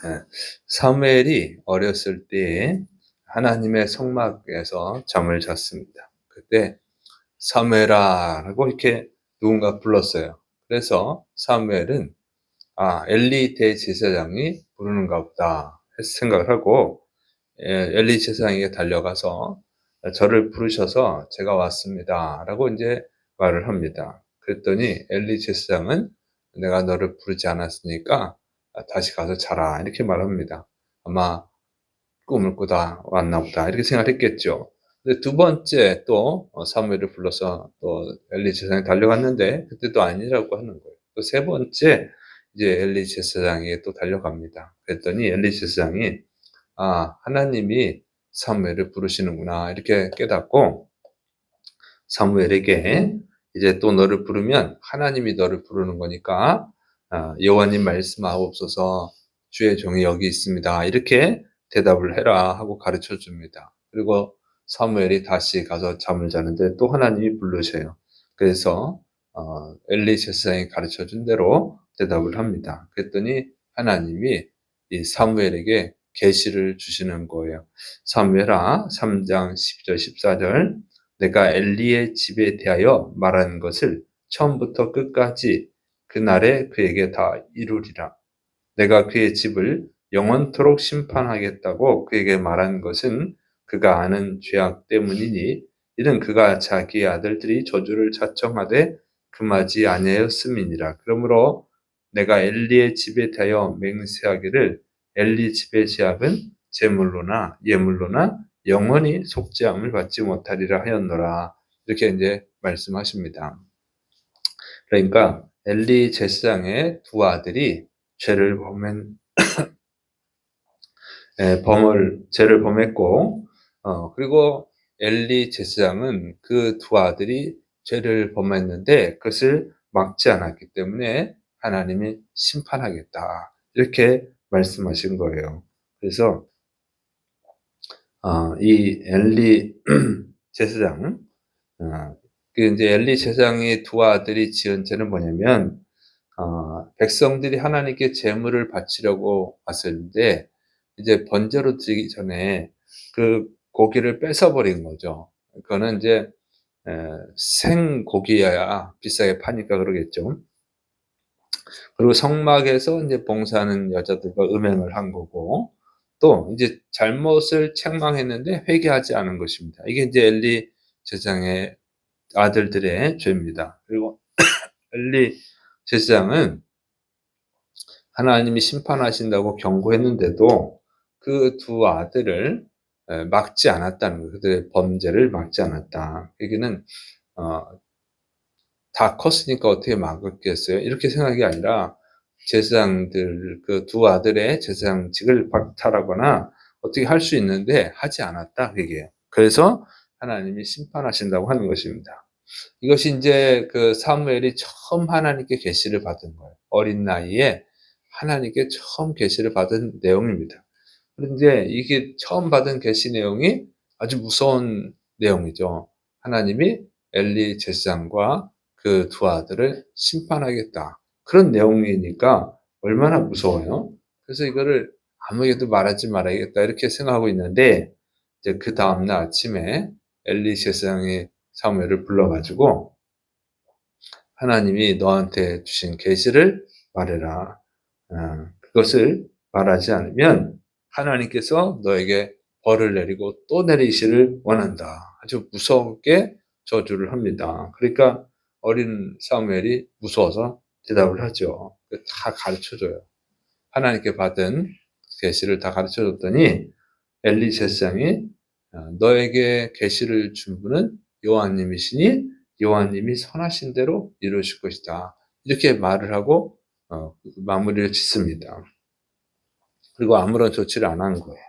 예. 사무엘이 어렸을 때에 하나님의 성막에서 잠을 잤습니다. 그때 사무엘아 라고 이렇게 누군가 불렀어요. 그래서 사무엘은 엘리 대제사장이 부르는가 보다 해서 생각을 하고 엘리 제사장에게 달려가서 저를 부르셔서 제가 왔습니다라고 이제 말을 합니다. 그랬더니 엘리 제사장은 내가 너를 부르지 않았으니까 다시 가서 자라 이렇게 말합니다. 아마 꿈을 꾸다 왔나 보다 이렇게 생각했겠죠. 근데 두 번째 또 사무엘을 불러서 또 엘리 제사장이 달려갔는데 그때도 아니라고 하는 거예요. 또 세 번째 이제 엘리 제사장에게 또 달려갑니다. 그랬더니 엘리 제사장이 하나님이 사무엘을 부르시는구나 이렇게 깨닫고 사무엘에게 이제 또 너를 부르면 하나님이 너를 부르는 거니까 여호와님 말씀하옵소서 주의 종이 여기 있습니다. 이렇게 대답을 해라 하고 가르쳐 줍니다. 그리고 사무엘이 다시 가서 잠을 자는데 또 하나님이 부르셔요. 그래서 엘리 제사장이 가르쳐 준 대로 대답을 합니다. 그랬더니 하나님이 이 사무엘에게 계시를 주시는 거예요. 사무엘하 3장 10절 14절 내가 엘리의 집에 대하여 말한 것을 처음부터 끝까지 그날에 그에게 다 이루리라. 내가 그의 집을 영원토록 심판하겠다고 그에게 말한 것은 그가 아는 죄악 때문이니 이는 그가 자기의 아들들이 저주를 자청하되 금하지 아니하였음이니라. 그러므로 내가 엘리의 집에 대하여 맹세하기를 엘리 집의 죄악은 제물로나 예물로나 영원히 속죄함을 받지 못하리라 하였노라. 이렇게 이제 말씀하십니다. 그러니까 엘리 제사장의 두 아들이 죄를 죄를 범했고, 그리고 엘리 제사장은 그 두 아들이 죄를 범했는데 그것을 막지 않았기 때문에 하나님이 심판하겠다. 이렇게 말씀하신 거예요. 그래서 이 엘리 제사장, 그 이제 엘리 제사장의 두 아들이 지은 죄는 뭐냐면, 백성들이 하나님께 제물을 바치려고 왔었는데, 이제 번제로 드리기 전에 그 고기를 뺏어버린 거죠. 그거는 이제 생고기여야 비싸게 파니까 그러겠죠. 그리고 성막에서 이제 봉사하는 여자들과 음행을 한 거고, 또 이제 잘못을 책망했는데 회개하지 않은 것입니다. 이게 이제 엘리 제사장의 아들들의 죄입니다. 그리고 엘리 제사장은 하나님이 심판하신다고 경고했는데도 그 두 아들을 막지 않았다는 거예요. 그들의 범죄를 막지 않았다. 여기는 어 다 컸으니까 어떻게 막았겠어요? 이렇게 생각이 아니라 제사장들 그 두 아들의 제사장직을 박탈하거나 어떻게 할 수 있는데 하지 않았다 그게요. 그래서 하나님이 심판하신다고 하는 것입니다. 이것이 인제 그 사무엘이 처음 하나님께 계시를 받은 거예요. 어린 나이에 하나님께 처음 계시를 받은 내용입니다. 그런데 이게 처음 받은 계시 내용이 아주 무서운 내용이죠. 하나님이 엘리 제사장과 그 두 아들을 심판하겠다. 그런 내용이니까 얼마나 무서워요. 그래서 이거를 아무에게도 말하지 말아야겠다 이렇게 생각하고 있는데 이제 그다음 날 아침에 엘리 제사장이 사무엘을 불러 가지고 하나님이 너한테 주신 계시를 말해라. 그것을 말하지 않으면 하나님께서 너에게 벌을 내리고 또 내리시를 원한다. 아주 무섭게 저주를 합니다. 그러니까 어린 사무엘이 무서워서 대답을 하죠. 다 가르쳐 줘요. 하나님께 받은 계시를 다 가르쳐 줬더니 엘리 제사장이 너에게 계시를 준 분은 여호와님이시니 여호와님이 선하신 대로 이루실 것이다. 이렇게 말을 하고 마무리를 짓습니다. 그리고 아무런 조치를 안 한 거예요.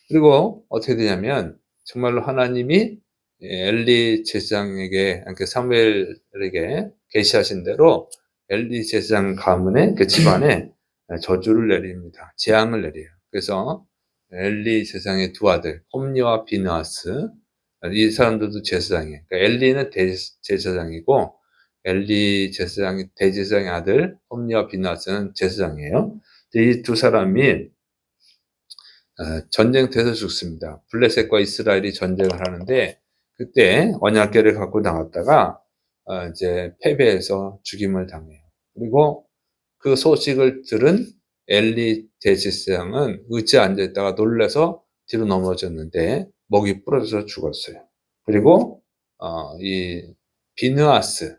그리고 어떻게 되냐면 정말로 하나님이 엘리 제사장에게 그러니까 사무엘에게 계시하신 대로 엘리 제사장 가문의 그 집안에 저주를 내립니다. 재앙을 내려요. 그래서 엘리 제사장의 두 아들 홈리와 비느하스 이 사람들도 제사장이에요. 그러니까 엘리는 대제사장이고 엘리 제사장이 대제사장의 아들 홈리와 비느하스는 제사장이에요. 이 두 사람이 전쟁터에서 죽습니다. 블레셋과 이스라엘이 전쟁을 하는데 그때 언약궤를 갖고 나갔다가 이제 패배해서 죽임을 당해요. 그리고 그 소식을 들은 엘리 대제사장은 의자에 앉아 있다가 놀라서 뒤로 넘어졌는데 목이 부러져서 죽었어요. 그리고 이 비느하스,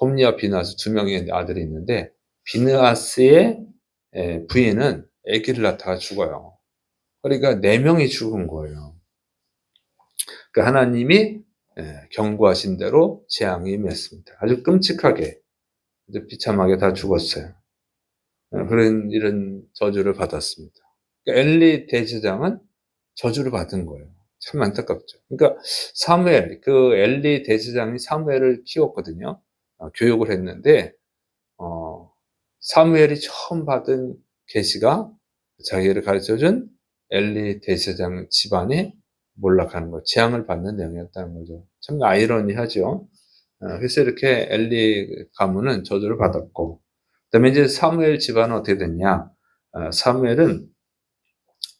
홈리와 비느하스 두 명의 아들이 있는데 비느하스의 부인은 아기를 낳다가 죽어요. 그러니까 네 명이 죽은 거예요. 그 하나님이 경고하신 대로 재앙이 임했습니다. 아주 끔찍하게 비참하게 다 죽었어요. 그런 이런 저주를 받았습니다. 그러니까 엘리 대제사장은 저주를 받은 거예요. 참 안타깝죠. 그러니까 사무엘, 그 엘리 대제사장이 사무엘을 키웠거든요. 교육을 했는데 사무엘이 처음 받은 계시가 자기를 가르쳐준 엘리 대제사장 집안에 몰락하는 거, 재앙을 받는 내용이었다는 거죠. 참 아이러니하죠. 그래서 이렇게 엘리 가문은 저주를 받았고, 그다음에 이제 사무엘 집안은 어떻게 됐냐? 사무엘은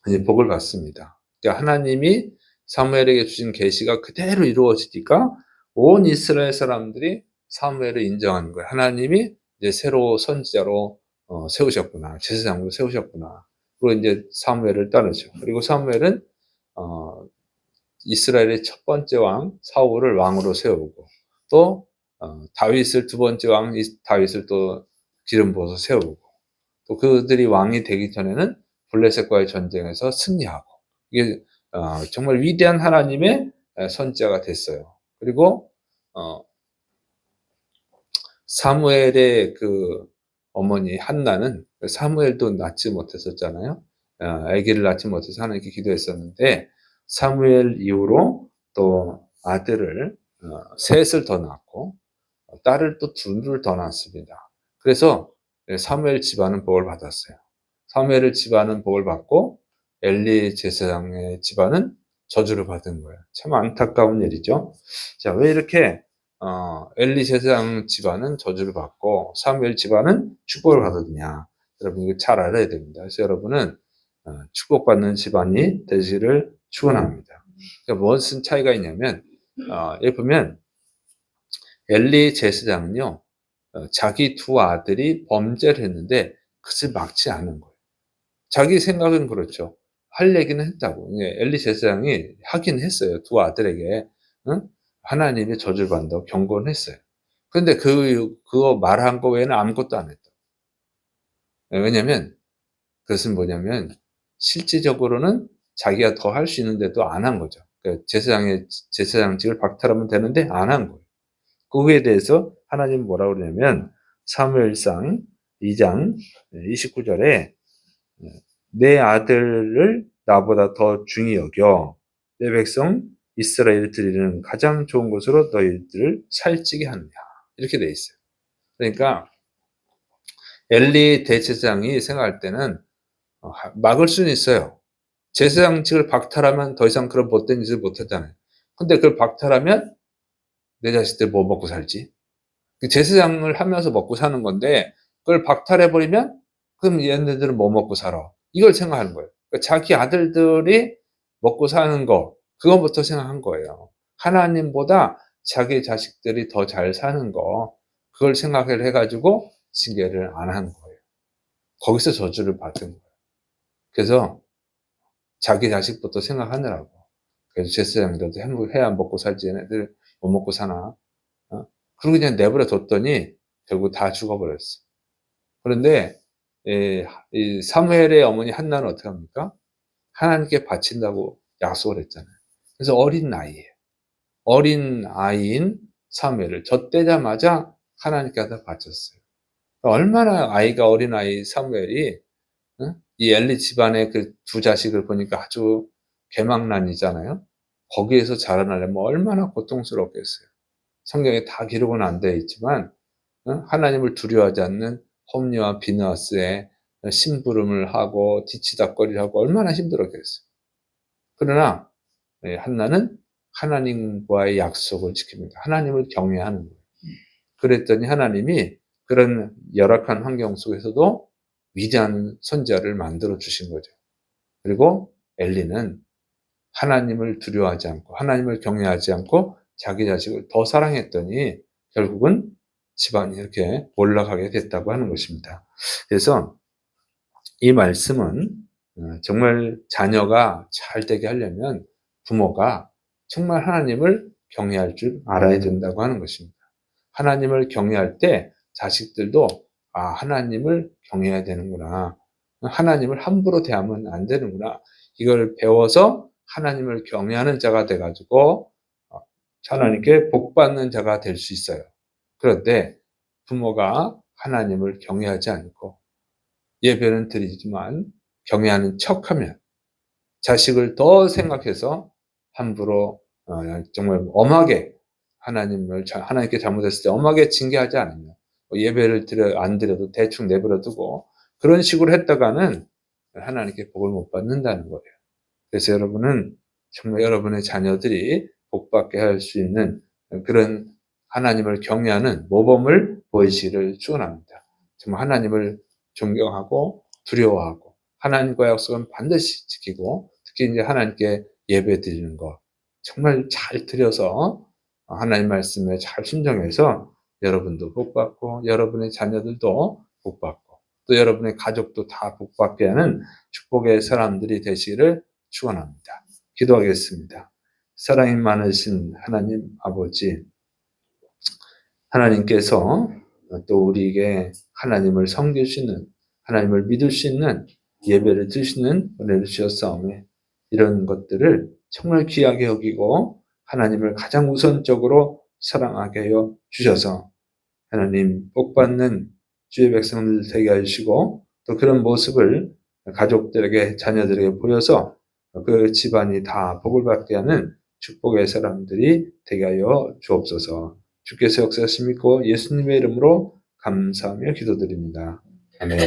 이제 복을 받습니다. 그러니까 하나님이 사무엘에게 주신 계시가 그대로 이루어지니까 온 이스라엘 사람들이 사무엘을 인정하는 거예요. 하나님이 이제 새로 선지자로 세우셨구나, 제사장으로 세우셨구나. 그리고 이제 사무엘을 따르죠. 그리고 사무엘은 이스라엘의 첫 번째 왕 사울을 왕으로 세우고 또 다윗을 두 번째 왕 다윗을 또 기름 부어서 세우고 또 그들이 왕이 되기 전에는 블레셋과의 전쟁에서 승리하고 이게 정말 위대한 하나님의 선지자가 됐어요. 그리고 사무엘의 그 어머니 한나는 사무엘도 낳지 못했었잖아요. 아기를 낳지 못해서 하나님께 기도했었는데 사무엘 이후로 또 아들을 셋을 더 낳고 딸을 또 둘을 더 낳습니다. 그래서 사무엘 집안은 복을 받았어요. 사무엘 집안은 복을 받고 엘리 제사장의 집안은 저주를 받은 거예요. 참 안타까운 일이죠. 자, 왜 이렇게 엘리 제사장 집안은 저주를 받고 사무엘 집안은 축복을 받았느냐? 여러분 이거 잘 알아야 됩니다. 그래서 여러분은 축복받는 집안이 되시기를 축원합니다. 그러니까 무슨 차이가 있냐면 여기 보면 엘리 제사장은요 자기 두 아들이 범죄를 했는데 그것을 막지 않은 거예요. 자기 생각은 그렇죠. 할 얘기는 했다고. 엘리 제사장이 하긴 했어요. 두 아들에게 응? 하나님의 저주를 받는다고 경고는 했어요. 그런데 그거 말한 거 외에는 아무것도 안 했다. 왜냐면 그것은 뭐냐면 실질적으로는 자기가 더 할 수 있는데도 안 한 거죠. 그러니까 제사장직을 박탈하면 되는데 안 한 거예요. 그거에 대해서 하나님은 뭐라고 그러냐면 사무엘상 2장 29절에 내 아들을 나보다 더 중히 여겨 내 백성 이스라엘을 드리는 가장 좋은 것으로 너희들을 살찌게 하느냐 이렇게 돼 있어요. 그러니까 엘리 대제사장이 생각할 때는 막을 수는 있어요. 제사장직을 박탈하면 더 이상 그런 못된 짓을 못하잖아요. 근데 그걸 박탈하면 내 자식들 뭐 먹고 살지? 제사장을 하면서 먹고 사는 건데 그걸 박탈해버리면 그럼 얘네들은 뭐 먹고 살아? 이걸 생각하는 거예요. 그러니까 자기 아들들이 먹고 사는 거 그것부터 생각한 거예요. 하나님보다 자기 자식들이 더 잘 사는 거 그걸 생각을 해가지고 징계를 안 한 거예요. 거기서 저주를 받은 거예요. 그래서 자기 자식부터 생각하느라고. 그래서 제사장이라도 해야 먹고 살지 얘네들 못 먹고 사나. 그리고 그냥 내버려 뒀더니 결국 다 죽어버렸어. 그런데 이 사무엘의 어머니 한나는 어떻게 합니까? 하나님께 바친다고 약속을 했잖아요. 그래서 어린 나이에 어린 아이인 사무엘을 젖대자마자 하나님께 다 바쳤어요. 얼마나 아이가 어린 아이 사무엘이 이 엘리 집안의 그 두 자식을 보니까 아주 개망난이잖아요. 거기에서 자라나려면 얼마나 고통스럽겠어요. 성경에 다 기록은 안 되어 있지만 하나님을 두려워하지 않는 홈리와 비느하스의 심부름을 하고 뒤치다꺼리를 하고 얼마나 힘들었겠어요. 그러나 한나는 하나님과의 약속을 지킵니다. 하나님을 경외하는 거예요. 그랬더니 하나님이 그런 열악한 환경 속에서도 위대한 손자를 만들어 주신 거죠. 그리고 엘리는 하나님을 두려워하지 않고 하나님을 경외하지 않고 자기 자식을 더 사랑했더니 결국은 집안이 이렇게 올라가게 됐다고 하는 것입니다. 그래서 이 말씀은 정말 자녀가 잘 되게 하려면 부모가 정말 하나님을 경외할 줄 알아야 된다고 하는 것입니다. 하나님을 경외할 때 자식들도 하나님을 경외해야 되는구나. 하나님을 함부로 대하면 안 되는구나. 이걸 배워서 하나님을 경외하는 자가 돼 가지고 하나님께 복 받는 자가 될 수 있어요. 그런데 부모가 하나님을 경외하지 않고 예배는 드리지만 경외하는 척하면 자식을 더 생각해서 함부로 정말 엄하게 하나님께 잘못했을 때 엄하게 징계하지 않으면 예배를 안 드려도 대충 내버려 두고 그런 식으로 했다가는 하나님께 복을 못 받는다는 거예요. 그래서 여러분은 정말 여러분의 자녀들이 복 받게 할 수 있는 그런 하나님을 경외하는 모범을 보이시기를 축원합니다. 정말 하나님을 존경하고 두려워하고 하나님과의 약속은 반드시 지키고 특히 이제 하나님께 예배 드리는 것 정말 잘 드려서 하나님 말씀에 잘 순종해서 여러분도 복 받고 여러분의 자녀들도 복 받고 또 여러분의 가족도 다 복 받게 하는 축복의 사람들이 되시기를 축원합니다. 기도하겠습니다. 사랑이 많으신 하나님 아버지, 하나님께서 또 우리에게 하나님을 섬길 수 있는, 하나님을 믿을 수 있는 예배를 드리시는 은혜를 주셨사오매 이런 것들을 정말 귀하게 여기고 하나님을 가장 우선적으로 사랑하게 하여 주셔서 하나님 복받는 주의 백성들 되게 하시고 또 그런 모습을 가족들에게 자녀들에게 보여서 그 집안이 다 복을 받게 하는 축복의 사람들이 되게 하여 주옵소서. 주께서 역사하심 믿고 예수님의 이름으로 감사하며 기도드립니다. 아멘.